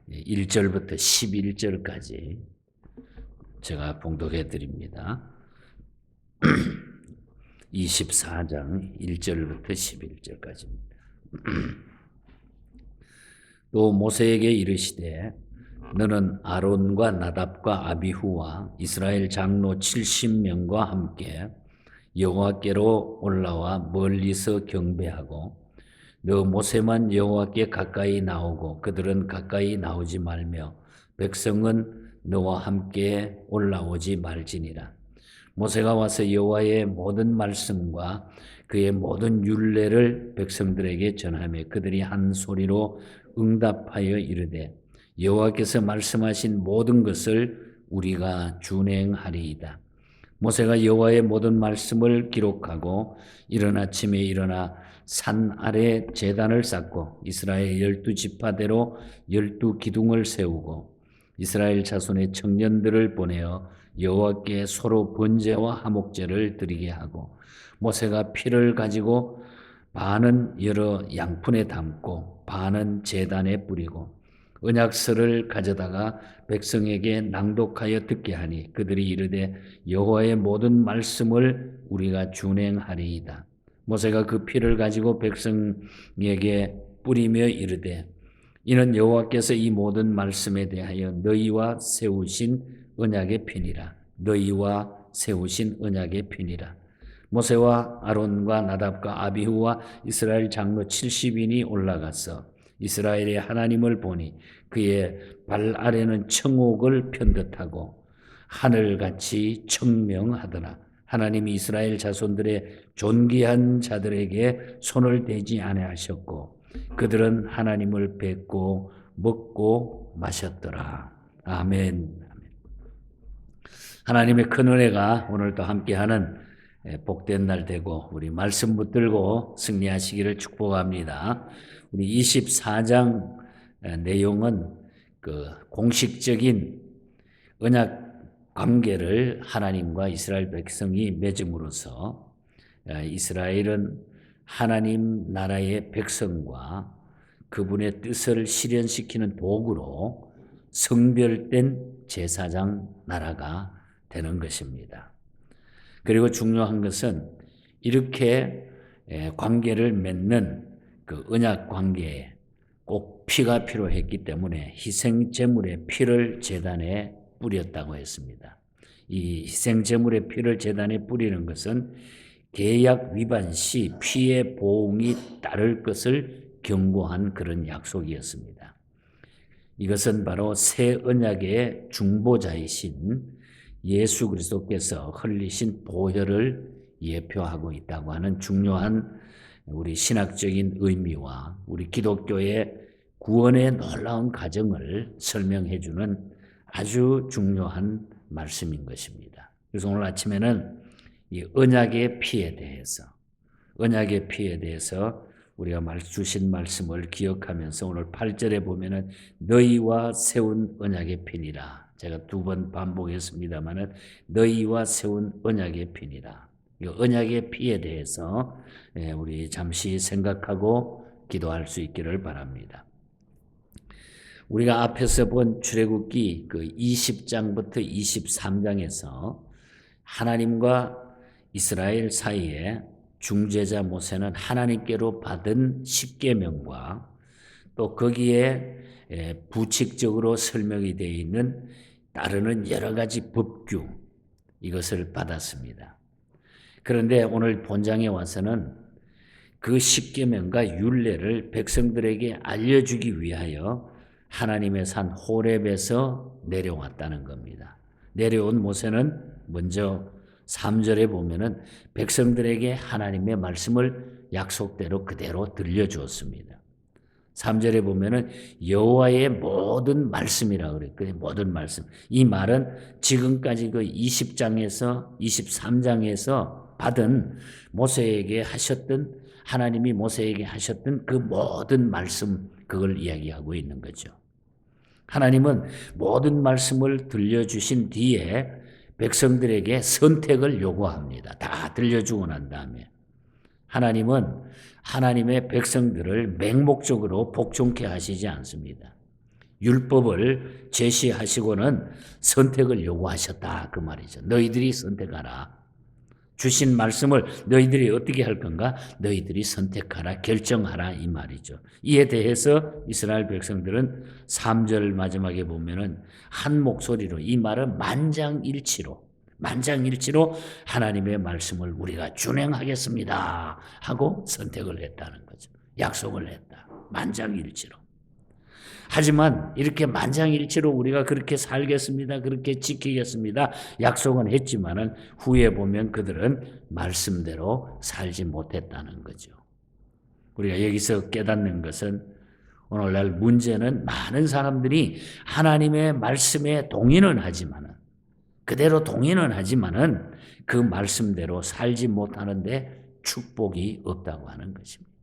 1절부터 11절까지 제가 봉독해 드립니다. 24장 1절부터 11절까지입니다. 또 모세에게 이르시되 너는 아론과 나답과 아비후와 이스라엘 장로 70명과 함께 여호와께로 올라와 멀리서 경배하고 너 모세만 여호와께 가까이 나오고 그들은 가까이 나오지 말며 백성은 너와 함께 올라오지 말지니라. 모세가 와서 여호와의 모든 말씀과 그의 모든 율례를 백성들에게 전하며 그들이 한 소리로 응답하여 이르되 여호와께서 말씀하신 모든 것을 우리가 준행하리이다. 모세가 여호와의 모든 말씀을 기록하고 이른 아침에 일어나 산 아래 제단을 쌓고 이스라엘 12지파대로 12기둥을 세우고 이스라엘 자손의 청년들을 보내어 여호와께 서로 번제와 화목제를 드리게 하고 모세가 피를 가지고 반은 여러 양푼에 담고 반은 제단에 뿌리고 언약서를 가져다가 백성에게 낭독하여 듣게 하니 그들이 이르되 여호와의 모든 말씀을 우리가 준행하리이다. 모세가 그 피를 가지고 백성에게 뿌리며 이르되 이는 여호와께서 이 모든 말씀에 대하여 너희와 세우신 언약의 피니라. 너희와 세우신 언약의 피니라. 모세와 아론과 나답과 아비후와 이스라엘 장로 70인이 올라가서 이스라엘의 하나님을 보니 그의 발 아래는 청옥을 편듯하고 하늘같이 청명하더라. 하나님이 이스라엘 자손들의 존귀한 자들에게 손을 대지 아니하셨고 그들은 하나님을 뵙고 먹고 마셨더라. 아멘. 하나님의 큰 은혜가 오늘도 함께하는 복된 날 되고 우리 말씀 붙들고 승리하시기를 축복합니다. 우리 24장 내용은 그 공식적인 언약 관계를 하나님과 이스라엘 백성이 맺음으로써 이스라엘은 하나님 나라의 백성과 그분의 뜻을 실현시키는 도구로 성별된 제사장 나라가 되는 것입니다. 그리고 중요한 것은 이렇게 관계를 맺는 그 언약 관계에 꼭 피가 필요했기 때문에 희생 제물의 피를 제단에 뿌렸다고 했습니다. 이 희생 제물의 피를 제단에 뿌리는 것은 계약 위반 시 피의 보응이 따를 것을 경고한 그런 약속이었습니다. 이것은 바로 새 언약의 중보자이신 예수 그리스도께서 흘리신 보혈을 예표하고 있다고 하는 중요한 우리 신학적인 의미와 우리 기독교의 구원의 놀라운 과정을 설명해 주는 아주 중요한 말씀인 것입니다. 그래서 오늘 아침에는 이 언약의 피에 대해서 우리가 주신 말씀을 기억하면서 오늘 8절에 보면은 너희와 세운 언약의 피니라. 제가 2번 반복했습니다만은 너희와 세운 언약의 피니라. 이 언약의 피에 대해서 우리 잠시 생각하고 기도할 수 있기를 바랍니다. 우리가 앞에서 본 출애굽기 그 20장부터 23장에서 하나님과 이스라엘 사이에 중재자 모세는 하나님께로 받은 십계명과 또 거기에 부칙적으로 설명이 되어 있는 따르는 여러 가지 법규 이것을 받았습니다. 그런데 오늘 본장에 와서는 그 십계명과 율례를 백성들에게 알려주기 위하여 하나님의 산 호렙에서 내려왔다는 겁니다. 내려온 모세는 먼저 3절에 보면은 백성들에게 하나님의 말씀을 약속대로 그대로 들려주었습니다. 3절에 보면은 여호와의 모든 말씀이라고 그랬거든요. 모든 말씀. 이 말은 지금까지 그 20장에서 23장에서 받은 모세에게 하셨던 하나님이 모세에게 하셨던 그 모든 말씀 그걸 이야기하고 있는 거죠. 하나님은 모든 말씀을 들려주신 뒤에 백성들에게 선택을 요구합니다. 다 들려주고 난 다음에 하나님은 하나님의 백성들을 맹목적으로 복종케 하시지 않습니다. 율법을 제시하시고는 선택을 요구하셨다 그 말이죠. 너희들이 선택하라. 주신 말씀을 너희들이 어떻게 할 건가? 너희들이 선택하라, 결정하라 이 말이죠. 이에 대해서 이스라엘 백성들은 3절 마지막에 보면은 한 목소리로 이 말은 만장일치로 하나님의 말씀을 우리가 준행하겠습니다 하고 선택을 했다는 거죠. 약속을 했다. 만장일치로. 하지만 이렇게 만장일치로 우리가 그렇게 살겠습니다. 그렇게 지키겠습니다. 약속은 했지만은 후에 보면 그들은 말씀대로 살지 못했다는 거죠. 우리가 여기서 깨닫는 것은 오늘날 문제는 많은 사람들이 하나님의 말씀에 동의는 하지만은 그대로 동의는 하지만은 그 말씀대로 살지 못하는데 축복이 없다고 하는 것입니다.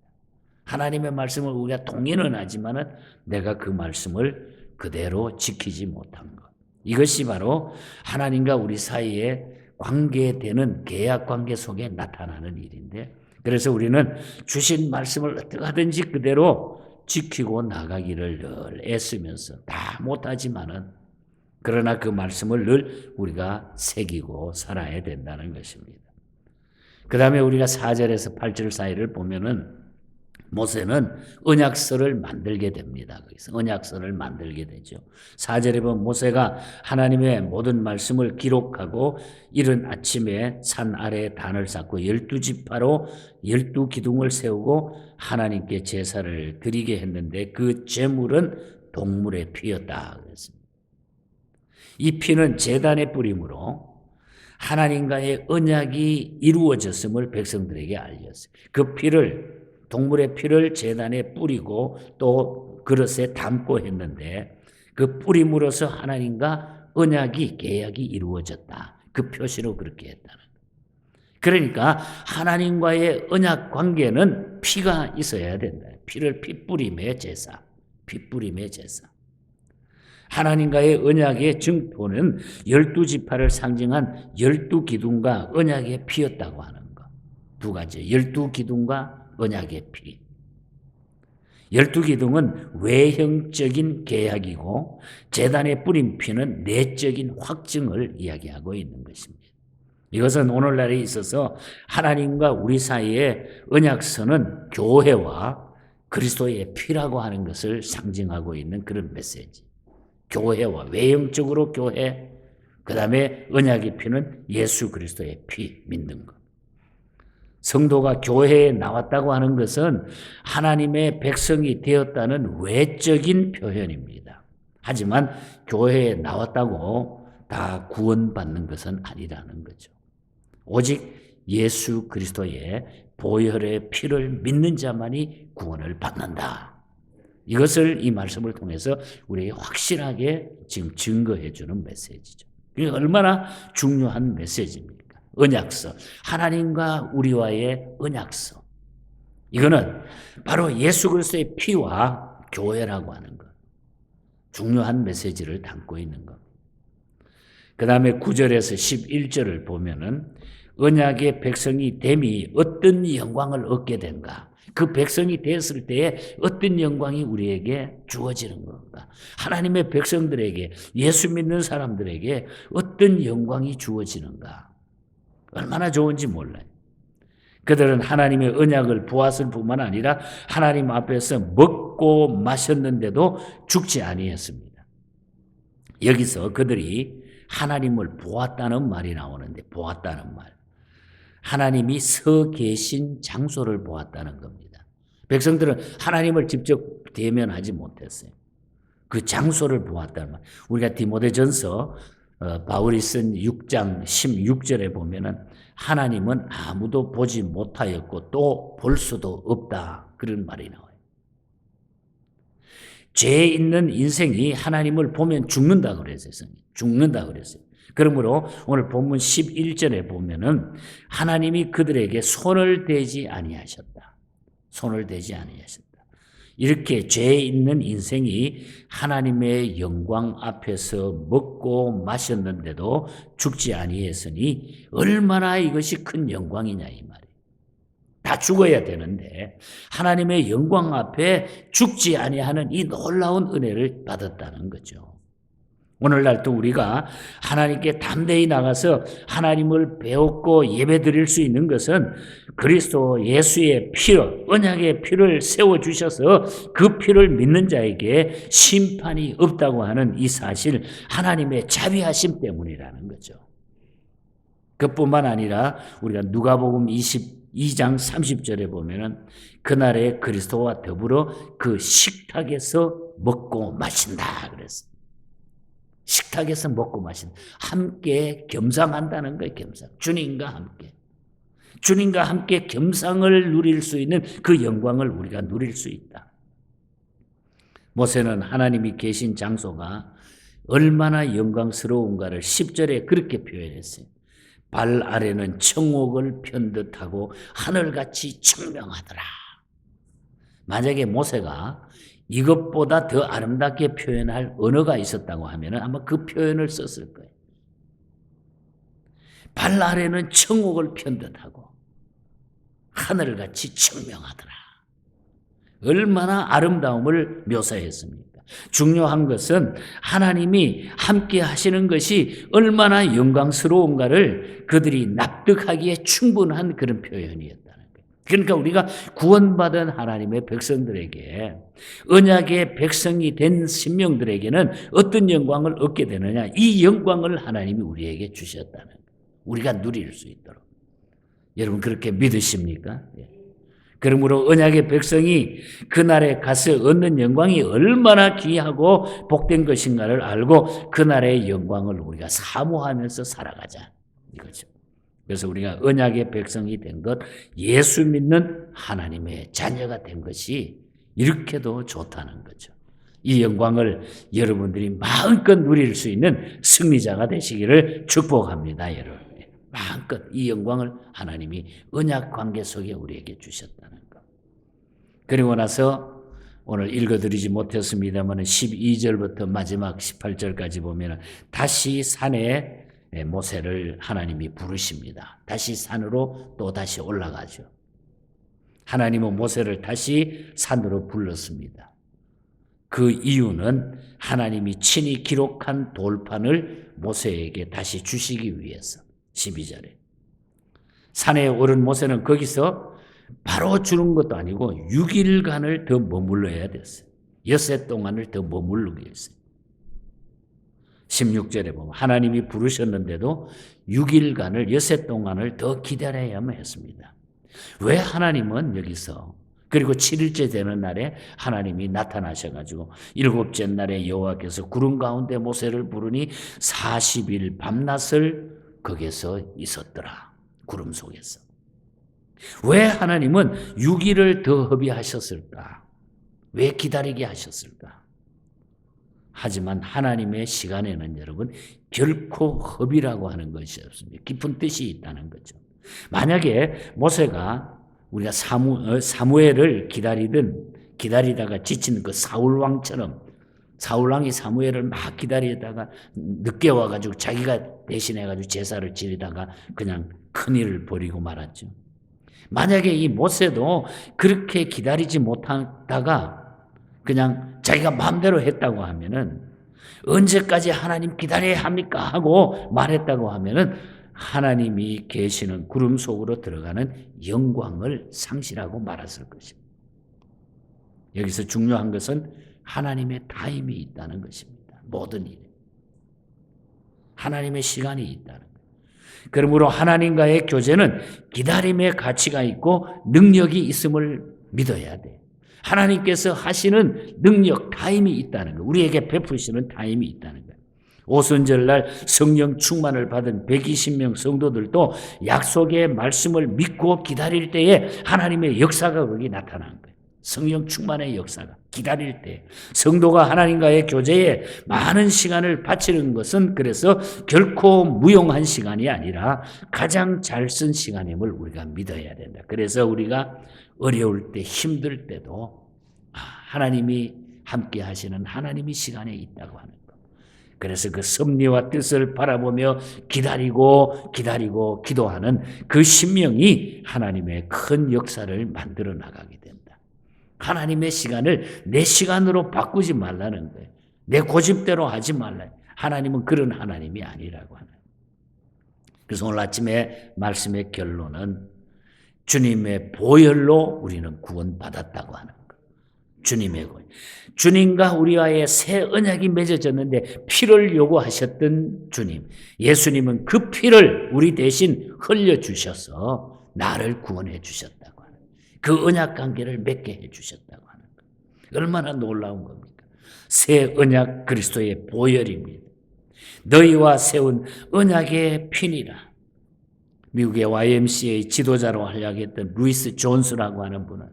하나님의 말씀을 우리가 동의는 하지만은 내가 그 말씀을 그대로 지키지 못한 것. 이것이 바로 하나님과 우리 사이에 관계되는 계약 관계 속에 나타나는 일인데, 그래서 우리는 주신 말씀을 어떻게 하든지 그대로 지키고 나가기를 늘 애쓰면서 다 못하지만은 그러나 그 말씀을 늘 우리가 새기고 살아야 된다는 것입니다. 그 다음에 우리가 4절에서 8절 사이를 보면은 모세는 언약서를 만들게 됩니다. 거기서 언약서를 만들게 되죠. 4절에 보면 모세가 하나님의 모든 말씀을 기록하고 이른 아침에 산 아래에 단을 쌓고 12지파로 12기둥을 세우고 하나님께 제사를 드리게 했는데 그 제물은 동물의 피였다 그랬습니다. 이 피는 제단의 뿌림으로 하나님과의 언약이 이루어졌음을 백성들에게 알렸어요. 그 피를 동물의 피를 제단에 뿌리고 또 그릇에 담고 했는데 그 뿌림으로써 하나님과 언약이 계약이 이루어졌다. 그 표시로 그렇게 했다는 거예요. 그러니까 하나님과의 언약 관계는 피가 있어야 된다. 피를 피뿌림의 제사. 피뿌림의 제사. 하나님과의 언약의 증표는 12지파를 상징한 12기둥과 언약의 피였다고 하는 것. 두 가지. 12기둥과 언약의 피. 12기둥은 외형적인 계약이고 제단에 뿌린 피는 내적인 확증을 이야기하고 있는 것입니다. 이것은 오늘날에 있어서 하나님과 우리 사이의 언약서는 교회와 그리스도의 피라고 하는 것을 상징하고 있는 그런 메시지. 교회와 외형적으로 교회, 그 다음에 언약의 피는 예수 그리스도의 피 믿는 것. 성도가 교회에 나왔다고 하는 것은 하나님의 백성이 되었다는 외적인 표현입니다. 하지만 교회에 나왔다고 다 구원받는 것은 아니라는 거죠. 오직 예수 그리스도의 보혈의 피를 믿는 자만이 구원을 받는다. 이것을 이 말씀을 통해서 우리에게 확실하게 지금 증거해 주는 메시지죠. 이게 얼마나 중요한 메시지입니까? 언약서, 하나님과 우리와의 언약서. 이거는 바로 예수 그리스도의 피와 교회라고 하는 것. 중요한 메시지를 담고 있는 것. 그 다음에 9절에서 11절을 보면은 언약의 백성이 됨이 어떤 영광을 얻게 된가? 그 백성이 됐을 때에 어떤 영광이 우리에게 주어지는 건가? 하나님의 백성들에게, 예수 믿는 사람들에게 어떤 영광이 주어지는가? 얼마나 좋은지 몰라요. 그들은 하나님의 언약을 보았을 뿐만 아니라 하나님 앞에서 먹고 마셨는데도 죽지 아니했습니다. 여기서 그들이 하나님을 보았다는 말이 나오는데, 보았다는 말. 하나님이 서 계신 장소를 보았다는 겁니다. 백성들은 하나님을 직접 대면하지 못했어요. 그 장소를 보았다는 말. 우리가 디모데전서 바울이 쓴 6장 16절에 보면은 하나님은 아무도 보지 못하였고 또 볼 수도 없다. 그런 말이 나와요. 죄 있는 인생이 하나님을 보면 죽는다 그랬어요. 죽는다 그랬어요. 그러므로 오늘 본문 11절에 보면은 하나님이 그들에게 손을 대지 아니하셨다. 손을 대지 아니하셨다. 이렇게 죄 있는 인생이 하나님의 영광 앞에서 먹고 마셨는데도 죽지 아니했으니 얼마나 이것이 큰 영광이냐 이 말이에요. 다 죽어야 되는데 하나님의 영광 앞에 죽지 아니하는 이 놀라운 은혜를 받았다는 거죠. 오늘날 또 우리가 하나님께 담대히 나가서 하나님을 배웠고 예배드릴 수 있는 것은 그리스도 예수의 피로, 언약의 피를 세워주셔서 그 피를 믿는 자에게 심판이 없다고 하는 이 사실, 하나님의 자비하심 때문이라는 거죠. 그뿐만 아니라 우리가 누가복음 22장 30절에 보면은 그날에 그리스도와 더불어 그 식탁에서 먹고 마신다 그랬어요. 식탁에서 먹고 마신다. 함께 겸상한다는 거예요. 겸상. 주님과 함께. 주님과 함께 겸상을 누릴 수 있는 그 영광을 우리가 누릴 수 있다. 모세는 하나님이 계신 장소가 얼마나 영광스러운가를 10절에 그렇게 표현했어요. 발 아래는 청옥을 편듯하고 하늘같이 청명하더라. 만약에 모세가 이것보다 더 아름답게 표현할 언어가 있었다고 하면 아마 그 표현을 썼을 거예요. 발 아래는 청옥을 편듯하고 하늘같이 청명하더라. 얼마나 아름다움을 묘사했습니까? 중요한 것은 하나님이 함께 하시는 것이 얼마나 영광스러운가를 그들이 납득하기에 충분한 그런 표현이었다는 거예요. 그러니까 우리가 구원받은 하나님의 백성들에게, 언약의 백성이 된 신명들에게는 어떤 영광을 얻게 되느냐? 이 영광을 하나님이 우리에게 주셨다는 거예요. 우리가 누릴 수 있도록. 여러분 그렇게 믿으십니까? 그러므로 언약의 백성이 그날에 가서 얻는 영광이 얼마나 귀하고 복된 것인가를 알고 그날의 영광을 우리가 사모하면서 살아가자 이거죠. 그래서 우리가 언약의 백성이 된 것, 예수 믿는 하나님의 자녀가 된 것이 이렇게도 좋다는 거죠. 이 영광을 여러분들이 마음껏 누릴 수 있는 승리자가 되시기를 축복합니다, 여러분. 마음껏 이 영광을 하나님이 언약 관계 속에 우리에게 주셨다는 것. 그리고 나서 오늘 읽어드리지 못했습니다만 12절부터 마지막 18절까지 보면 다시 산에 모세를 하나님이 부르십니다. 다시 산으로 또 다시 올라가죠. 하나님은 모세를 다시 산으로 불렀습니다. 그 이유는 하나님이 친히 기록한 돌판을 모세에게 다시 주시기 위해서. 12절에 산에 오른 모세는 거기서 바로 주는 것도 아니고 6일간을 더 머물러야 됐어요. 엿새 동안을 더 머무르게 했어요. 16절에 보면 하나님이 부르셨는데도 6일간을 엿새 동안을 더 기다려야만 했습니다. 왜 하나님은 여기서 그리고 7일째 되는 날에 하나님이 나타나셔가지고 7째 날에 여호와께서 구름 가운데 모세를 부르니 40일 밤낮을 거기서 있었더라. 구름 속에서. 왜 하나님은 6일을 더 허비하셨을까? 왜 기다리게 하셨을까? 하지만 하나님의 시간에는 여러분 결코 허비라고 하는 것이 없습니다. 깊은 뜻이 있다는 거죠. 만약에 모세가 우리가 사무엘을 기다리다가 지친 그 사울왕처럼 사울왕이 사무엘을 막 기다리다가 늦게 와가지고 자기가 대신해가지고 제사를 지내다가 그냥 큰일을 벌이고 말았죠. 만약에 이 모세도 그렇게 기다리지 못하다가 그냥 자기가 마음대로 했다고 하면은 언제까지 하나님 기다려야 합니까? 하고 말했다고 하면은 하나님이 계시는 구름 속으로 들어가는 영광을 상실하고 말았을 것입니다. 여기서 중요한 것은 하나님의 타임이 있다는 것입니다. 모든 일에. 하나님의 시간이 있다는 거예요. 그러므로 하나님과의 교제는 기다림의 가치가 있고 능력이 있음을 믿어야 돼요. 하나님께서 하시는 능력, 타임이 있다는 거예요. 우리에게 베푸시는 타임이 있다는 거예요. 오순절날 성령 충만을 받은 120명 성도들도 약속의 말씀을 믿고 기다릴 때에 하나님의 역사가 거기 나타난 거예요. 성령 충만의 역사가 기다릴 때 성도가 하나님과의 교제에 많은 시간을 바치는 것은 그래서 결코 무용한 시간이 아니라 가장 잘 쓴 시간임을 우리가 믿어야 된다. 그래서 우리가 어려울 때 힘들 때도 하나님이 함께 하시는 하나님이 시간에 있다고 하는 것. 그래서 그 섭리와 뜻을 바라보며 기다리고 기도하는 그 심령이 하나님의 큰 역사를 만들어 나가게 된다. 하나님의 시간을 내 시간으로 바꾸지 말라는 거예요. 내 고집대로 하지 말라. 하나님은 그런 하나님이 아니라고 하는. 그래서 오늘 아침에 말씀의 결론은 주님의 보혈로 우리는 구원받았다고 하는 거예요. 주님의 보혈. 주님과 우리와의 새 언약이 맺어졌는데 피를 요구하셨던 주님. 예수님은 그 피를 우리 대신 흘려주셔서 나를 구원해 주셨다고 하는 거예요. 그 언약 관계를 맺게 해 주셨다고 하는 거예요. 얼마나 놀라운 겁니까? 새 언약 그리스도의 보혈입니다. 너희와 세운 언약의 피니라. 미국의 YMCA 지도자로 활약했던 루이스 존스라고 하는 분은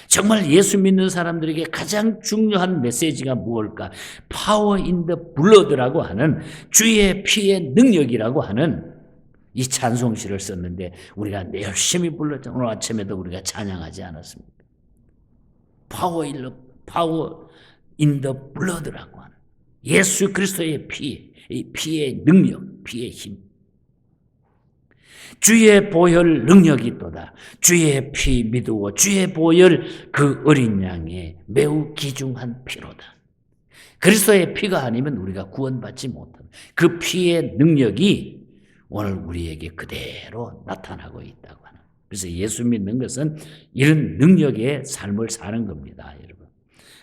정말 예수 믿는 사람들에게 가장 중요한 메시지가 무엇일까? 파워 인 더 블러드라고 하는 주의 피의 능력이라고 하는 이 찬송시를 썼는데 우리가 열심히 불렀죠. 오늘 아침에도 우리가 찬양하지 않았습니까? 파워 인 더 블러드라고 하는 예수 그리스도의 피, 이 피의 능력, 피의 힘. 주의 보혈 능력이 있도다. 주의 피 믿으오. 주의 보혈 그 어린 양의 매우 귀중한 피로다. 그리스도의 피가 아니면 우리가 구원받지 못한다. 그 피의 능력이 오늘 우리에게 그대로 나타나고 있다고 하는. 그래서 예수 믿는 것은 이런 능력의 삶을 사는 겁니다, 여러분.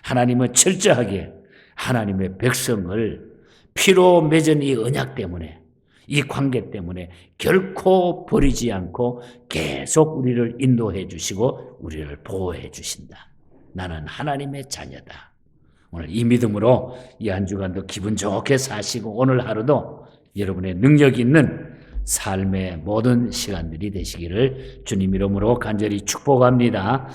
하나님은 철저하게 하나님의 백성을 피로 맺은 이 언약 때문에, 이 관계 때문에 결코 버리지 않고 계속 우리를 인도해 주시고 우리를 보호해 주신다. 나는 하나님의 자녀다. 오늘 이 믿음으로 이 한 주간도 기분 좋게 사시고 오늘 하루도 여러분의 능력 있는 삶의 모든 시간들이 되시기를 주님 이름으로 간절히 축복합니다.